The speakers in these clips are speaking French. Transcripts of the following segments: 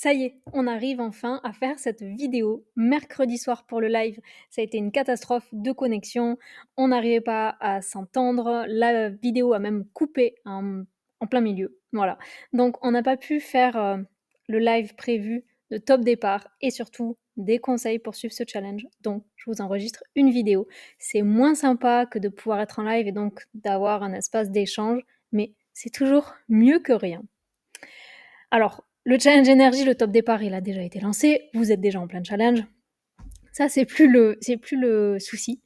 Ça y est, on arrive enfin à faire cette vidéo mercredi soir pour le live. Ça a été une catastrophe de connexion. On n'arrivait pas à s'entendre. La vidéo a même coupé en plein milieu. Voilà. Donc, on n'a pas pu faire le live prévu de top départ et surtout des conseils pour suivre ce challenge. Donc, je vous enregistre une vidéo. C'est moins sympa que de pouvoir être en live et donc d'avoir un espace d'échange, mais c'est toujours mieux que rien. Alors, le challenge énergie, le top départ, il a déjà été lancé. Vous êtes déjà en plein challenge. Ça, c'est plus le souci.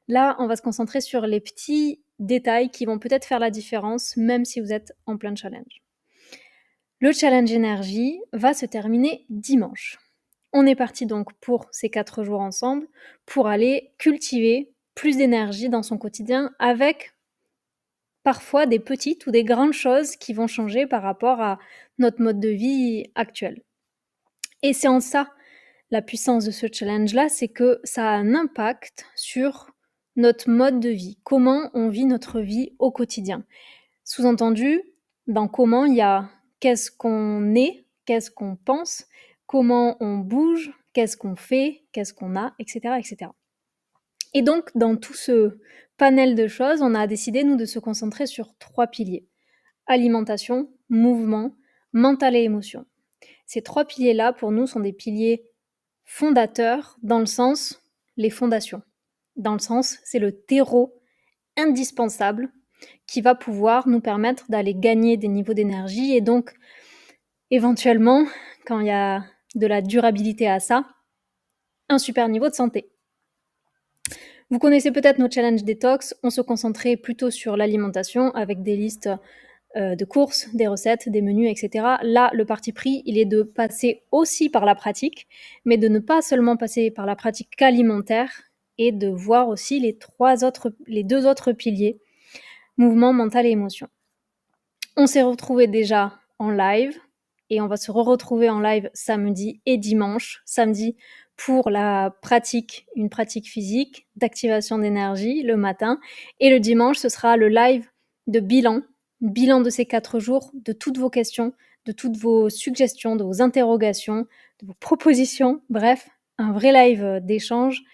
Là, on va se concentrer sur les petits détails qui vont peut-être faire la différence, même si vous êtes en plein challenge. Le challenge énergie va se terminer dimanche. On est parti donc pour ces 4 jours ensemble pour aller cultiver plus d'énergie dans son quotidien avec parfois des petites ou des grandes choses qui vont changer par rapport à notre mode de vie actuel. Et c'est en ça la puissance de ce challenge-là, c'est que ça a un impact sur notre mode de vie, comment on vit notre vie au quotidien. Sous-entendu, dans comment il y a qu'est-ce qu'on est, qu'est-ce qu'on pense, comment on bouge, qu'est-ce qu'on fait, qu'est-ce qu'on a, etc., etc. Et donc, dans tout ce panel de choses, on a décidé, nous, de se concentrer sur 3 piliers. Alimentation, mouvement, mental et émotion. Ces 3 piliers-là, pour nous, sont des piliers fondateurs dans le sens, les fondations. Dans le sens, c'est le terreau indispensable qui va pouvoir nous permettre d'aller gagner des niveaux d'énergie et donc, éventuellement, quand il y a de la durabilité à ça, un super niveau de santé. Vous connaissez peut-être nos challenges détox, on se concentrait plutôt sur l'alimentation avec des listes de courses, des recettes, des menus, etc. Là, le parti pris, il est de passer aussi par la pratique, mais de ne pas seulement passer par la pratique alimentaire et de voir aussi les 2 autres piliers, mouvement, mental et émotion. On s'est retrouvés déjà en live et on va se retrouver en live samedi et dimanche. Samedi pour une pratique physique d'activation d'énergie le matin. Et le dimanche, ce sera le live de bilan de ces 4 jours, de toutes vos questions, de toutes vos suggestions, de vos interrogations, de vos propositions. Bref, un vrai live d'échange.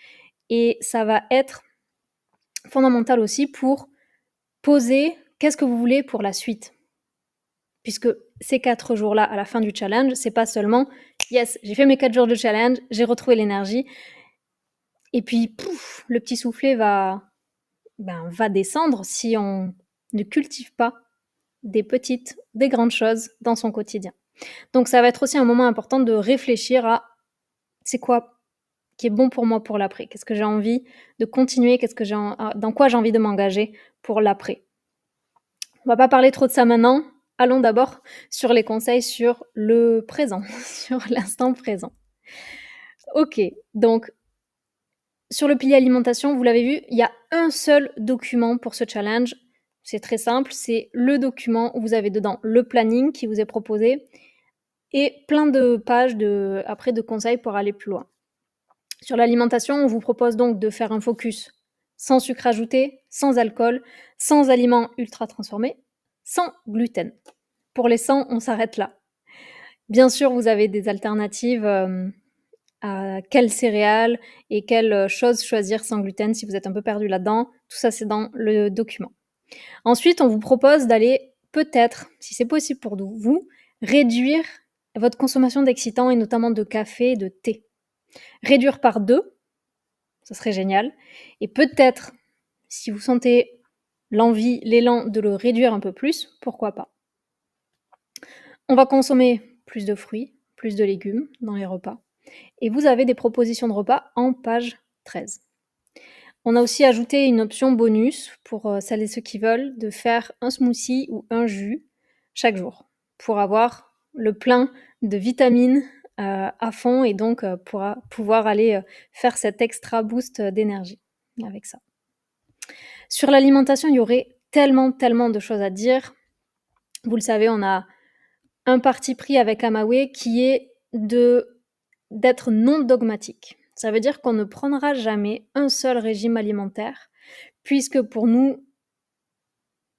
Et ça va être fondamental aussi pour poser qu'est-ce que vous voulez pour la suite. Puisque ces 4 jours-là, à la fin du challenge, c'est pas seulement yes, j'ai fait mes 4 jours de challenge, j'ai retrouvé l'énergie, et puis pouf, le petit soufflet va descendre si on ne cultive pas des petites, des grandes choses dans son quotidien. Donc ça va être aussi un moment important de réfléchir à c'est quoi qui est bon pour moi pour l'après, qu'est-ce que j'ai envie de continuer, dans quoi j'ai envie de m'engager pour l'après. On va pas parler trop de ça maintenant. Allons d'abord sur les conseils sur le présent, sur l'instant présent. Ok, donc sur le pilier alimentation, vous l'avez vu, il y a un seul document pour ce challenge. C'est très simple, c'est le document où vous avez dedans le planning qui vous est proposé et plein de pages après de conseils pour aller plus loin. Sur l'alimentation, on vous propose donc de faire un focus sans sucre ajouté, sans alcool, sans aliments ultra transformés, sans gluten. Pour les 100, on s'arrête là. Bien sûr, vous avez des alternatives à quelles céréales et quelles choses choisir sans gluten si vous êtes un peu perdu là-dedans. Tout ça, c'est dans le document. Ensuite, on vous propose d'aller peut-être, si c'est possible pour vous, réduire votre consommation d'excitants et notamment de café et de thé. Réduire par 2, ça serait génial. Et peut-être, si vous sentez l'envie, l'élan de le réduire un peu plus, pourquoi pas. On va consommer plus de fruits, plus de légumes dans les repas. Et vous avez des propositions de repas en page 13. On a aussi ajouté une option bonus pour celles et ceux qui veulent de faire un smoothie ou un jus chaque jour pour avoir le plein de vitamines à fond et donc pour pouvoir aller faire cet extra boost d'énergie avec ça. Sur l'alimentation, il y aurait tellement de choses à dire. Vous le savez, on a un parti pris avec Amawe qui est d'être non dogmatique. Ça veut dire qu'on ne prendra jamais un seul régime alimentaire, puisque pour nous,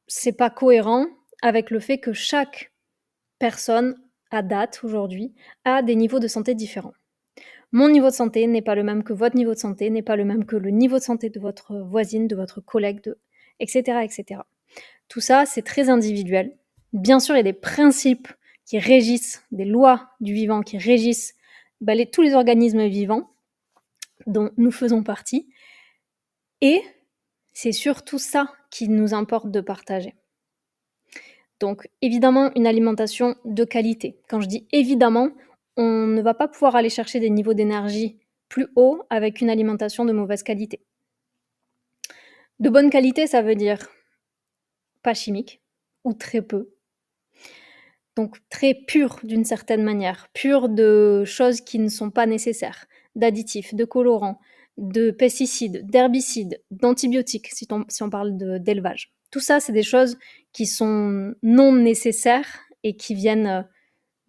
c'est pas cohérent avec le fait que chaque personne à date, aujourd'hui, a des niveaux de santé différents. Mon niveau de santé n'est pas le même que votre niveau de santé, n'est pas le même que le niveau de santé de votre voisine, de votre collègue, et cetera, et cetera. Tout ça, c'est très individuel. Bien sûr, il y a des principes qui régissent, des lois du vivant qui régissent tous les organismes vivants dont nous faisons partie. Et c'est surtout ça qui nous importe de partager. Donc, évidemment, une alimentation de qualité. Quand je dis évidemment, on ne va pas pouvoir aller chercher des niveaux d'énergie plus hauts avec une alimentation de mauvaise qualité. De bonne qualité, ça veut dire pas chimique, ou très peu. Donc très pur d'une certaine manière, pur de choses qui ne sont pas nécessaires, d'additifs, de colorants, de pesticides, d'herbicides, d'antibiotiques, si on parle d'élevage. Tout ça, c'est des choses qui sont non nécessaires et qui viennent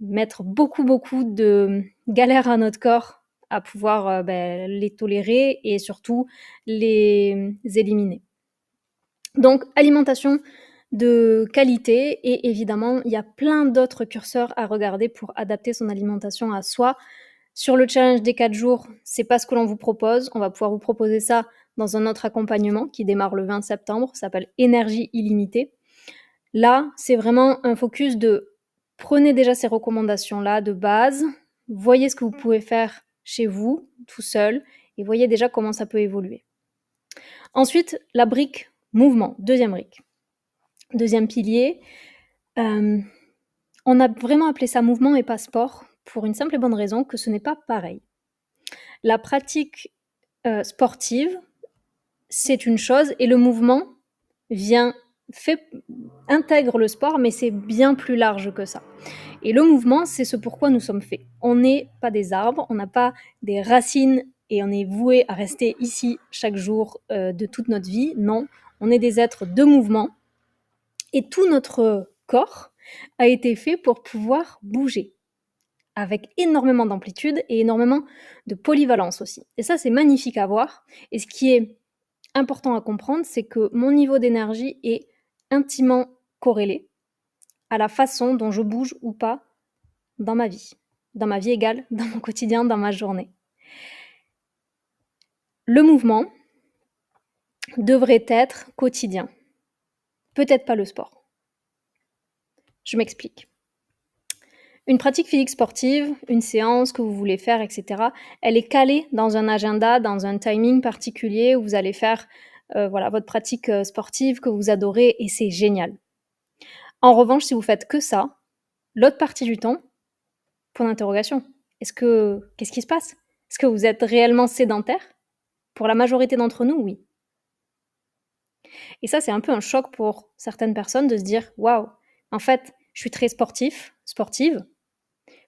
mettre beaucoup de galères à notre corps à pouvoir les tolérer et surtout les éliminer. Donc alimentation de qualité et évidemment, il y a plein d'autres curseurs à regarder pour adapter son alimentation à soi. Sur le challenge des 4 jours, c'est pas ce que l'on vous propose. On va pouvoir vous proposer ça dans un autre accompagnement qui démarre le 20 septembre, ça s'appelle Énergie illimitée. Là, c'est vraiment un focus de prenez déjà ces recommandations-là de base, voyez ce que vous pouvez faire chez vous, tout seul, et voyez déjà comment ça peut évoluer. Ensuite, la brique mouvement, deuxième brique. Deuxième pilier, on a vraiment appelé ça mouvement et pas sport pour une simple et bonne raison que ce n'est pas pareil. La pratique sportive, c'est une chose et le mouvement intègre le sport, mais c'est bien plus large que ça. Et le mouvement, c'est ce pourquoi nous sommes faits. On n'est pas des arbres, on n'a pas des racines et on est voué à rester ici chaque jour de toute notre vie. Non, on est des êtres de mouvement et tout notre corps a été fait pour pouvoir bouger avec énormément d'amplitude et énormément de polyvalence aussi. Et ça, c'est magnifique à voir. Et ce qui est important à comprendre, c'est que mon niveau d'énergie est intimement corrélé à la façon dont je bouge ou pas dans ma vie égale, dans mon quotidien, dans ma journée. Le mouvement devrait être quotidien, peut-être pas le sport. Je m'explique. Une pratique physique sportive, une séance que vous voulez faire, etc., elle est calée dans un agenda, dans un timing particulier où vous allez faire votre pratique sportive que vous adorez et c'est génial. En revanche, si vous faites que ça, l'autre partie du temps, point d'interrogation. Qu'est-ce qui se passe? Est-ce que vous êtes réellement sédentaire? Pour la majorité d'entre nous, oui. Et ça, c'est un peu un choc pour certaines personnes de se dire « Waouh, en fait, je suis très sportive.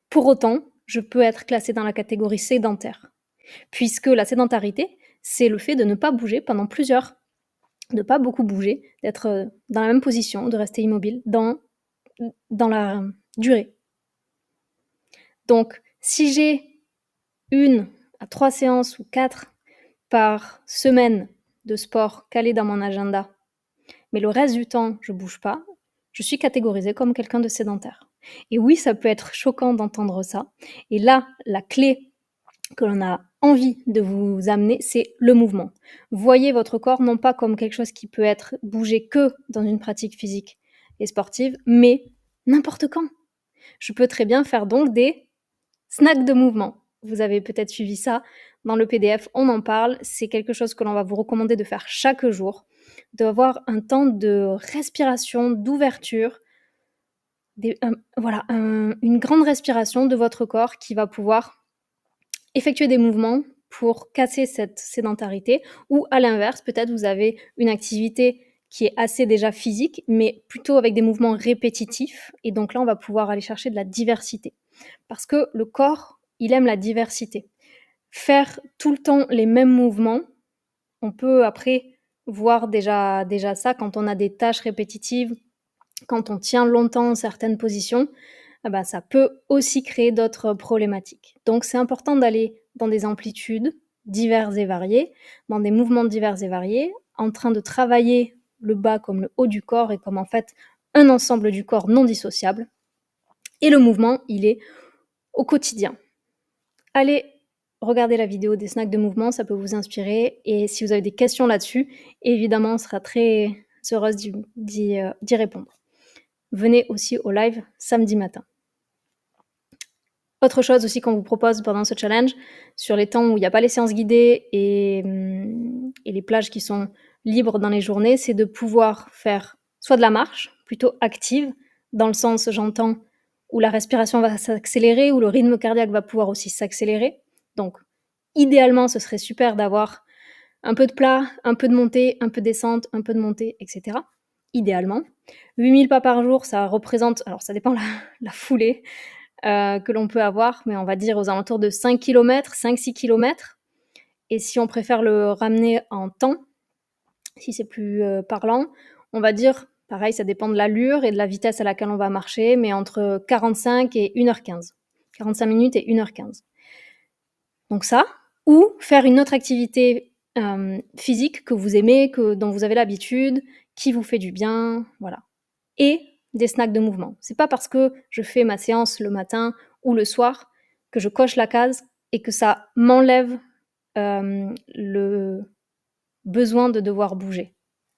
Pour autant, je peux être classée dans la catégorie sédentaire. » Puisque la sédentarité, c'est le fait de ne pas bouger pendant de pas beaucoup bouger, d'être dans la même position, de rester immobile dans la durée. Donc, si j'ai 1 à 3 séances ou 4 par semaine de sport calé dans mon agenda, mais le reste du temps, je bouge pas, je suis catégorisée comme quelqu'un de sédentaire. Et oui, ça peut être choquant d'entendre ça. Et là, la clé que l'on a envie de vous amener, c'est le mouvement. Voyez votre corps non pas comme quelque chose qui peut être bougé que dans une pratique physique et sportive, mais n'importe quand. Je peux très bien faire donc des snacks de mouvement. Vous avez peut-être suivi ça dans le PDF, on en parle. C'est quelque chose que l'on va vous recommander de faire chaque jour, d'avoir un temps de respiration, d'ouverture, une grande respiration de votre corps qui va pouvoir effectuer des mouvements pour casser cette sédentarité, ou à l'inverse, peut-être vous avez une activité qui est assez déjà physique, mais plutôt avec des mouvements répétitifs, et donc là, on va pouvoir aller chercher de la diversité. Parce que le corps, il aime la diversité. Faire tout le temps les mêmes mouvements, on peut après voir déjà ça quand on a des tâches répétitives, quand on tient longtemps certaines positions, ça peut aussi créer d'autres problématiques. Donc c'est important d'aller dans des amplitudes diverses et variées, dans des mouvements divers et variés, en train de travailler le bas comme le haut du corps et comme en fait un ensemble du corps non dissociable. Et le mouvement, il est au quotidien. Allez regarder la vidéo des snacks de mouvement, ça peut vous inspirer. Et si vous avez des questions là-dessus, évidemment, on sera très heureuse d'y répondre. Venez aussi au live samedi matin. Autre chose aussi qu'on vous propose pendant ce challenge, sur les temps où il n'y a pas les séances guidées et les plages qui sont libres dans les journées, c'est de pouvoir faire soit de la marche, plutôt active, dans le sens, j'entends, où la respiration va s'accélérer, où le rythme cardiaque va pouvoir aussi s'accélérer. Donc, idéalement, ce serait super d'avoir un peu de plat, un peu de montée, un peu de descente, un peu de montée, etc. Idéalement. 8000 pas par jour, ça représente, alors ça dépend la foulée que l'on peut avoir, mais on va dire aux alentours de 5 km, 5-6 km. Et si on préfère le ramener en temps, si c'est plus parlant, on va dire, pareil, ça dépend de l'allure et de la vitesse à laquelle on va marcher, mais entre 45 et 1h15. 45 minutes et 1h15. Donc ça, ou faire une autre activité physique que vous aimez, dont vous avez l'habitude, qui vous fait du bien, voilà. Et des snacks de mouvement. C'est pas parce que je fais ma séance le matin ou le soir que je coche la case et que ça m'enlève le besoin de devoir bouger.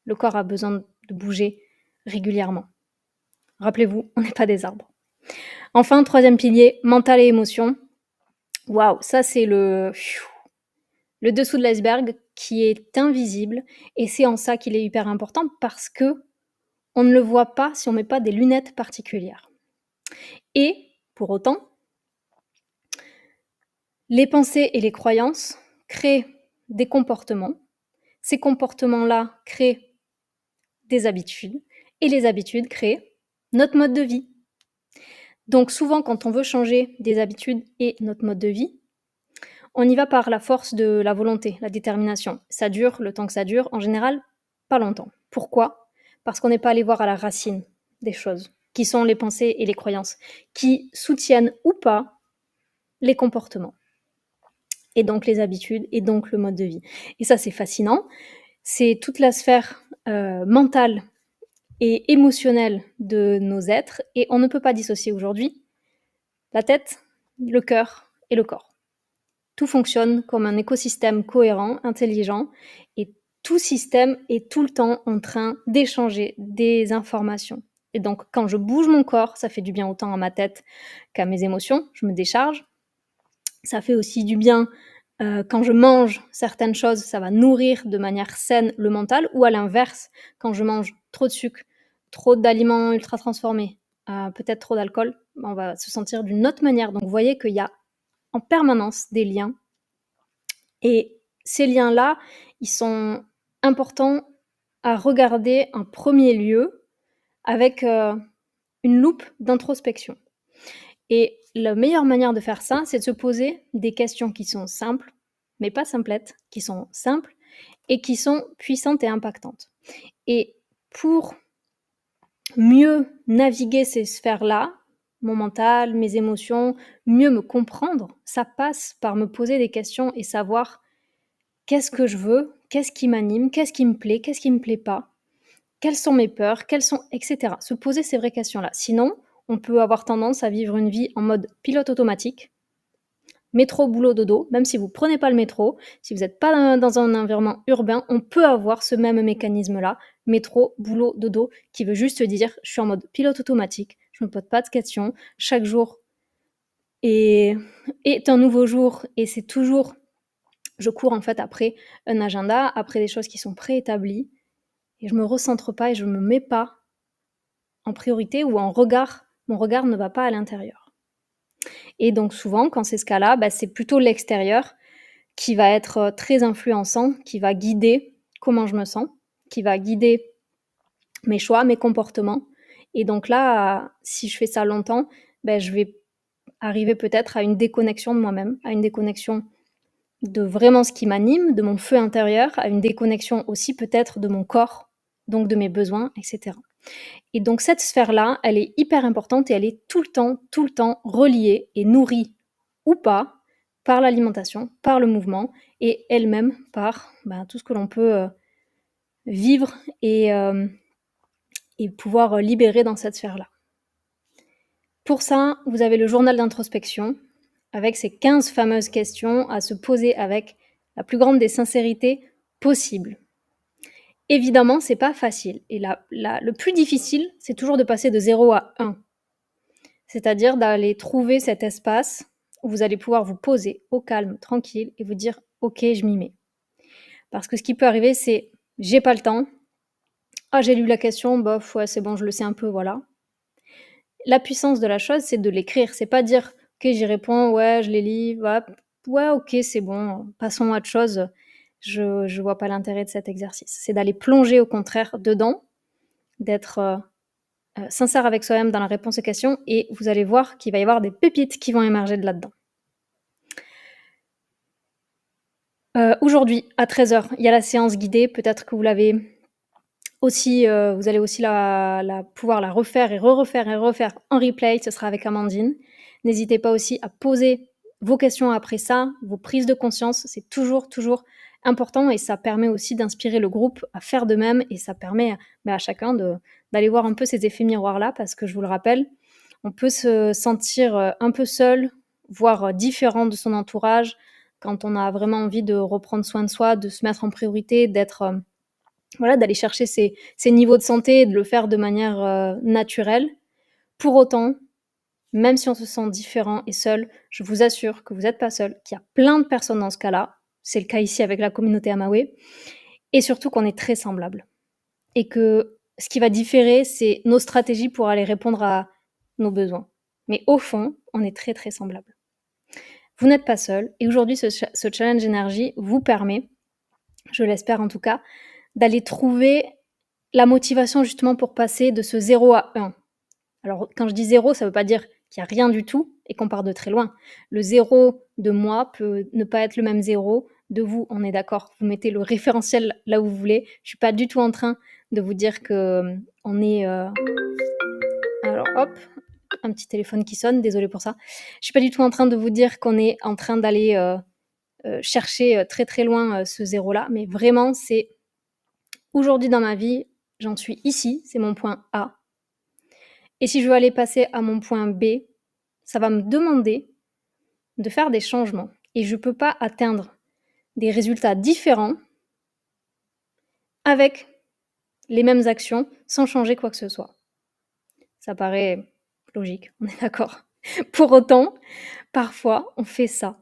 Le corps a besoin de bouger régulièrement. Rappelez-vous, on n'est pas des arbres. Enfin, troisième pilier, mental et émotion. Waouh, ça c'est le dessous de l'iceberg qui est invisible et c'est en ça qu'il est hyper important parce que on ne le voit pas si on ne met pas des lunettes particulières. Et pour autant, les pensées et les croyances créent des comportements. Ces comportements-là créent des habitudes et les habitudes créent notre mode de vie. Donc souvent, quand on veut changer des habitudes et notre mode de vie, on y va par la force de la volonté, la détermination. Ça dure le temps que ça dure, en général, pas longtemps. Pourquoi ? Parce qu'on n'est pas allé voir à la racine des choses, qui sont les pensées et les croyances, qui soutiennent ou pas les comportements, et donc les habitudes, et donc le mode de vie. Et ça, c'est fascinant. C'est toute la sphère mentale et émotionnelle de nos êtres, et on ne peut pas dissocier aujourd'hui la tête, le cœur et le corps. Tout fonctionne comme un écosystème cohérent, intelligent, et tout système est tout le temps en train d'échanger des informations. Et donc, quand je bouge mon corps, ça fait du bien autant à ma tête qu'à mes émotions, je me décharge. Ça fait aussi du bien quand je mange certaines choses, ça va nourrir de manière saine le mental, ou à l'inverse, quand je mange trop de sucre, trop d'aliments ultra transformés, peut-être trop d'alcool, on va se sentir d'une autre manière. Donc, vous voyez qu'il y a en permanence des liens. Et ces liens-là, ils sont importants à regarder en premier lieu avec une loupe d'introspection. Et la meilleure manière de faire ça, c'est de se poser des questions qui sont simples, mais pas simplettes, qui sont simples et qui sont puissantes et impactantes. Et pour mieux naviguer ces sphères-là, mon mental, mes émotions, mieux me comprendre, ça passe par me poser des questions et savoir qu'est-ce que je veux, qu'est-ce qui m'anime, qu'est-ce qui me plaît pas, quelles sont mes peurs, etc. Se poser ces vraies questions-là. Sinon, on peut avoir tendance à vivre une vie en mode pilote automatique, métro, boulot, dodo. Même si vous ne prenez pas le métro, si vous n'êtes pas dans un environnement urbain, on peut avoir ce même mécanisme-là, métro, boulot, dodo, qui veut juste dire je suis en mode pilote automatique, je ne me pose pas de questions, chaque jour est un nouveau jour et c'est toujours, je cours en fait après un agenda, après des choses qui sont préétablies et je me recentre pas et je me mets pas en priorité ou mon regard ne va pas à l'intérieur. Et donc souvent, quand c'est ce cas-là, c'est plutôt l'extérieur qui va être très influençant, qui va guider comment je me sens, qui va guider mes choix, mes comportements. Et donc là, si je fais ça longtemps, je vais arriver peut-être à une déconnexion de moi-même, à une déconnexion de vraiment ce qui m'anime, de mon feu intérieur, à une déconnexion aussi peut-être de mon corps, donc de mes besoins, etc. Et donc cette sphère-là, elle est hyper importante et elle est tout le temps reliée et nourrie ou pas par l'alimentation, par le mouvement et elle-même par tout ce que l'on peut vivre et pouvoir libérer dans cette sphère-là. Pour ça, vous avez le journal d'introspection avec ces 15 fameuses questions à se poser avec la plus grande des sincérités possible. Évidemment, c'est pas facile et le plus difficile, c'est toujours de passer de 0 à 1. C'est-à-dire d'aller trouver cet espace où vous allez pouvoir vous poser au calme, tranquille et vous dire: «OK, je m'y mets». Parce que ce qui peut arriver, c'est: «J'ai pas le temps. Ah, j'ai lu la question, bof, ouais, c'est bon, je le sais un peu, voilà». La puissance de la chose, c'est de l'écrire. C'est pas dire: «OK, j'y réponds, ouais, je les lis, ouais, OK, c'est bon, passons à autre chose. Je vois pas l'intérêt de cet exercice». C'est d'aller plonger au contraire dedans, d'être, sincère avec soi-même dans la réponse aux questions et vous allez voir qu'il va y avoir des pépites qui vont émerger de là-dedans. Aujourd'hui, à 13h, il y a la séance guidée. Peut-être que vous l'avez aussi, vous allez aussi pouvoir la refaire et refaire et refaire en replay. Ce sera avec Amandine. N'hésitez pas aussi à poser vos questions après ça, vos prises de conscience. C'est toujours, toujours important et ça permet aussi d'inspirer le groupe à faire de même et ça permet à chacun d'aller voir un peu ces effets miroirs-là parce que je vous le rappelle, on peut se sentir un peu seul, voire différent de son entourage quand on a vraiment envie de reprendre soin de soi, de se mettre en priorité, d'être voilà, d'aller chercher ses niveaux de santé et de le faire de manière naturelle. Pour autant, même si on se sent différent et seul, je vous assure que vous n'êtes pas seul, qu'il y a plein de personnes dans ce cas-là. C'est le cas ici avec la communauté Amawe. Et surtout qu'on est très semblables. Et que ce qui va différer, c'est nos stratégies pour aller répondre à nos besoins. Mais au fond, on est très très semblables. Vous n'êtes pas seul. Et aujourd'hui, ce challenge énergie vous permet, je l'espère en tout cas, d'aller trouver la motivation justement pour passer de ce 0 à 1. Alors quand je dis 0, ça ne veut pas dire qu'il n'y a rien du tout et qu'on part de très loin. Le 0 de moi peut ne pas être le même 0 de vous, on est d'accord. Vous mettez le référentiel là où vous voulez. Je ne suis pas du tout en train de vous dire qu'on est... Alors hop, un petit téléphone qui sonne, désolée pour ça. Je ne suis pas du tout en train de vous dire qu'on est en train d'aller chercher très très loin ce 0-là, mais vraiment c'est aujourd'hui dans ma vie, j'en suis ici, c'est mon point A. Et si je veux aller passer à mon point B, ça va me demander de faire des changements. Et je ne peux pas atteindre des résultats différents avec les mêmes actions sans changer quoi que ce soit. Ça paraît logique, on est d'accord. Pour autant, parfois, on fait ça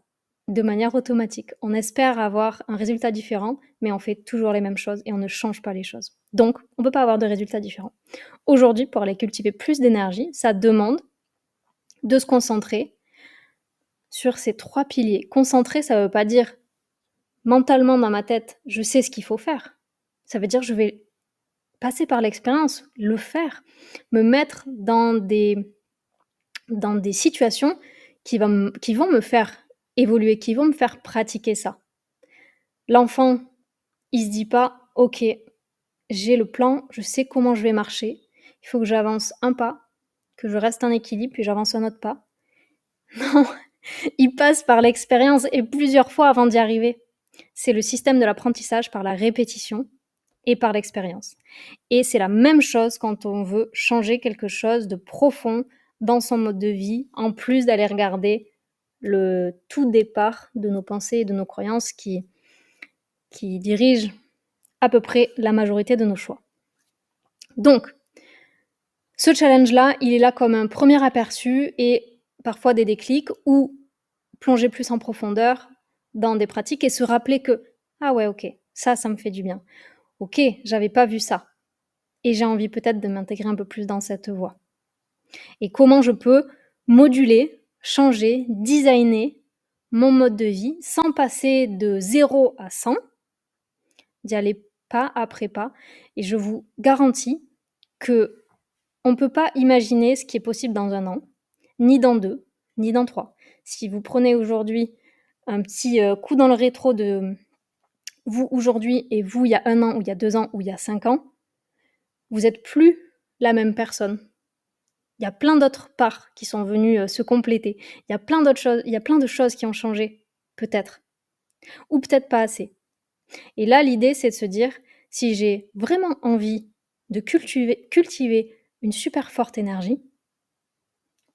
de manière automatique. On espère avoir un résultat différent, mais on fait toujours les mêmes choses et on ne change pas les choses. Donc, on ne peut pas avoir de résultats différents. Aujourd'hui, pour aller cultiver plus d'énergie, ça demande de se concentrer sur ces 3 piliers. Concentrer, ça ne veut pas dire mentalement dans ma tête, je sais ce qu'il faut faire. Ça veut dire je vais passer par l'expérience, le faire, me mettre dans des situations qui vont me faire évoluer, qui vont me faire pratiquer ça. L'enfant, il se dit pas, ok, j'ai le plan, je sais comment je vais marcher, il faut que j'avance un pas, que je reste en équilibre, puis j'avance un autre pas. Non, il passe par l'expérience et plusieurs fois avant d'y arriver. C'est le système de l'apprentissage par la répétition et par l'expérience. Et c'est la même chose quand on veut changer quelque chose de profond dans son mode de vie, en plus d'aller regarder le tout départ de nos pensées et de nos croyances qui dirigent à peu près la majorité de nos choix. Donc, ce challenge-là, il est là comme un premier aperçu et parfois des déclics ou plonger plus en profondeur dans des pratiques et se rappeler que ah ouais, ok, ça me fait du bien. Ok, j'avais pas vu ça. Et j'ai envie peut-être de m'intégrer un peu plus dans cette voie. Et comment je peux moduler, changer, designer mon mode de vie sans passer de 0 à 100, d'y aller pas après pas. Et je vous garantis que on ne peut pas imaginer ce qui est possible dans 1 an, ni dans 2, ni dans 3. Si vous prenez aujourd'hui un petit coup dans le rétro de vous aujourd'hui et vous il y a 1 an ou il y a 2 ans ou il y a 5 ans, vous n'êtes plus la même personne. Il y a plein d'autres parts qui sont venues se compléter. Il y a plein d'autres choses, il y a plein de choses qui ont changé, peut-être. Ou peut-être pas assez. Et là, l'idée, c'est de se dire, si j'ai vraiment envie de cultiver une super forte énergie,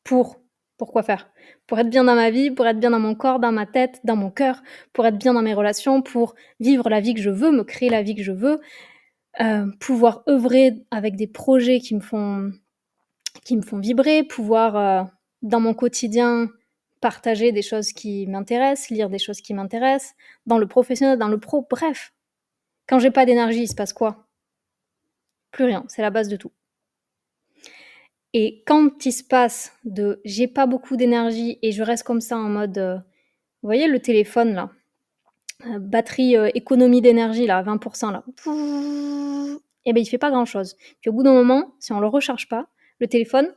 Pour pourquoi faire? Pour être bien dans ma vie, pour être bien dans mon corps, dans ma tête, dans mon cœur, pour être bien dans mes relations, pour vivre la vie que je veux, me créer la vie que je veux, pouvoir œuvrer avec des projets qui me font vibrer, pouvoir, dans mon quotidien, partager des choses qui m'intéressent, lire des choses qui m'intéressent, dans le professionnel, dans le pro, bref. Quand j'ai pas d'énergie, il se passe quoi? Plus rien, c'est la base de tout. Et quand il se passe de j'ai pas beaucoup d'énergie et je reste comme ça en mode, vous voyez le téléphone là, batterie, économie d'énergie là, à 20 là, et ben il fait pas grand chose. Puis au bout d'un moment, si on le recharge pas, le téléphone,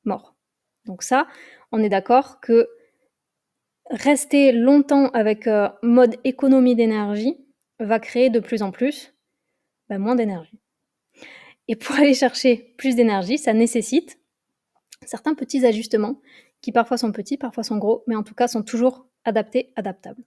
mort. Donc ça, on est d'accord que rester longtemps avec, mode économie d'énergie va créer de plus en plus, moins d'énergie. Et pour aller chercher plus d'énergie, ça nécessite certains petits ajustements qui parfois sont petits, parfois sont gros, mais en tout cas sont toujours adaptés, adaptables.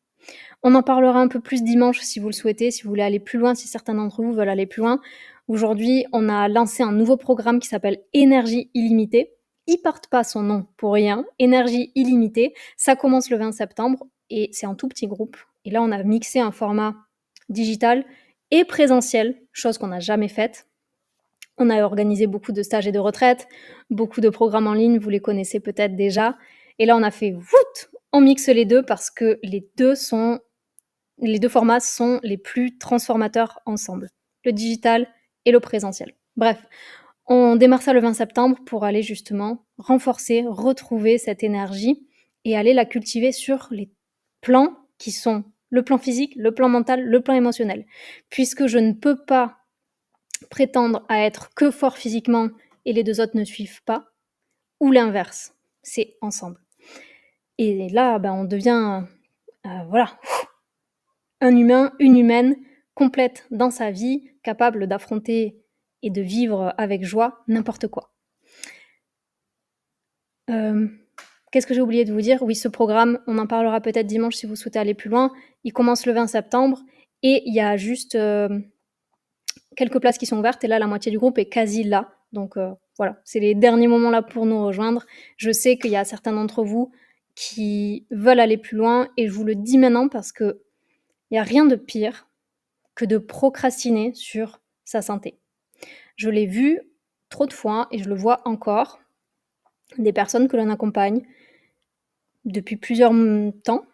On en parlera un peu plus dimanche si vous le souhaitez, si vous voulez aller plus loin, si certains d'entre vous veulent aller plus loin. Aujourd'hui, on a lancé un nouveau programme qui s'appelle Énergie illimitée. Il porte pas son nom pour rien, Énergie illimitée. Ça commence le 20 septembre et c'est un tout petit groupe. Et là, on a mixé un format digital et présentiel, chose qu'on n'a jamais faite. On a organisé beaucoup de stages et de retraites, beaucoup de programmes en ligne, vous les connaissez peut-être déjà. Et là, on a fait voûte, on mixe les deux parce que les deux formats sont les plus transformateurs ensemble, le digital et le présentiel. Bref, on démarre ça le 20 septembre pour aller justement renforcer, retrouver cette énergie et aller la cultiver sur les plans qui sont le plan physique, le plan mental, le plan émotionnel. Puisque je ne peux pas prétendre à être que fort physiquement et les deux autres ne suivent pas, ou l'inverse, c'est ensemble. Et là, on devient, voilà, un humain, une humaine complète dans sa vie, capable d'affronter et de vivre avec joie n'importe quoi. Qu'est-ce que j'ai oublié de vous dire? Oui, ce programme, on en parlera peut-être dimanche si vous souhaitez aller plus loin. Il commence le 20 septembre et il y a juste quelques places qui sont ouvertes et là, la moitié du groupe est quasi là. Donc voilà, c'est les derniers moments là pour nous rejoindre. Je sais qu'il y a certains d'entre vous qui veulent aller plus loin et je vous le dis maintenant parce que il n'y a rien de pire que de procrastiner sur sa santé. Je l'ai vu trop de fois et je le vois encore, des personnes que l'on accompagne depuis plusieurs temps,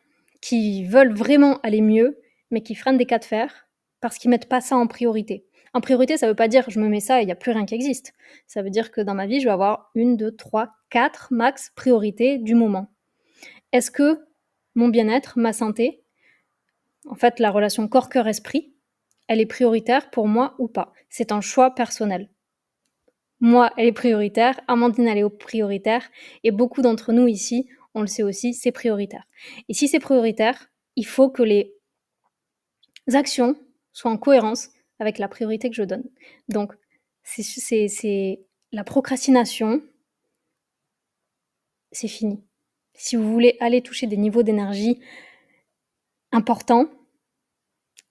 qui veulent vraiment aller mieux, mais qui freinent des cas de fer parce qu'ils mettent pas ça en priorité. En priorité, ça veut pas dire je me mets ça et il n'y a plus rien qui existe. Ça veut dire que dans ma vie, je vais avoir 1, 2, 3, 4 max priorités du moment. Est-ce que mon bien-être, ma santé, en fait la relation corps-cœur-esprit, elle est prioritaire pour moi ou pas? C'est un choix personnel. Moi, elle est prioritaire, Amandine, elle est prioritaire, et beaucoup d'entre nous ici, on le sait aussi, c'est prioritaire. Et si c'est prioritaire, il faut que les actions soient en cohérence avec la priorité que je donne. Donc, c'est la procrastination, c'est fini. Si vous voulez aller toucher des niveaux d'énergie importants,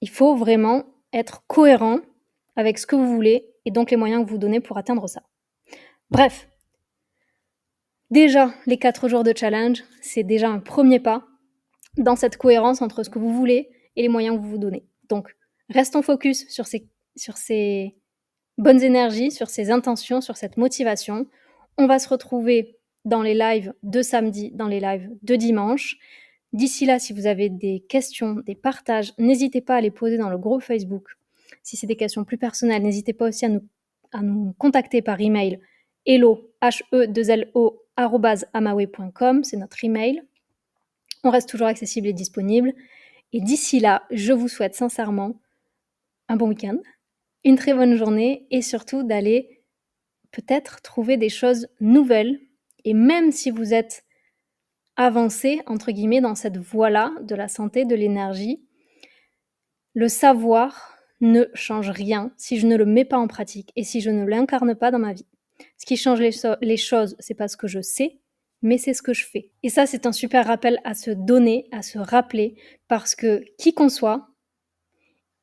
il faut vraiment être cohérent avec ce que vous voulez et donc les moyens que vous donnez pour atteindre ça. Bref, déjà, les 4 jours de challenge, c'est déjà un premier pas dans cette cohérence entre ce que vous voulez et les moyens que vous vous donnez. Donc, restons focus sur ces bonnes énergies, sur ces intentions, sur cette motivation. On va se retrouver dans les lives de samedi, dans les lives de dimanche. D'ici là, si vous avez des questions, des partages, n'hésitez pas à les poser dans le groupe Facebook. Si c'est des questions plus personnelles, n'hésitez pas aussi à nous contacter par email hello, he2lo, @amawe.com, c'est notre email. On reste toujours accessible et disponible. Et d'ici là, je vous souhaite sincèrement un bon week-end, une très bonne journée et surtout d'aller peut-être trouver des choses nouvelles. Et même si vous êtes avancé, entre guillemets, dans cette voie-là de la santé, de l'énergie, le savoir ne change rien si je ne le mets pas en pratique et si je ne l'incarne pas dans ma vie. Ce qui change les choses, c'est pas ce que je sais, mais c'est ce que je fais. Et ça, c'est un super rappel à se donner, à se rappeler, parce que qui qu'on soit,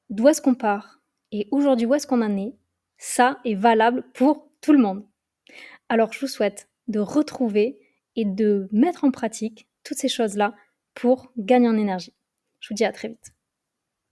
d'où est-ce qu'on part et aujourd'hui où est-ce qu'on en est, ça est valable pour tout le monde. Alors je vous souhaite de retrouver et de mettre en pratique toutes ces choses-là pour gagner en énergie. Je vous dis à très vite.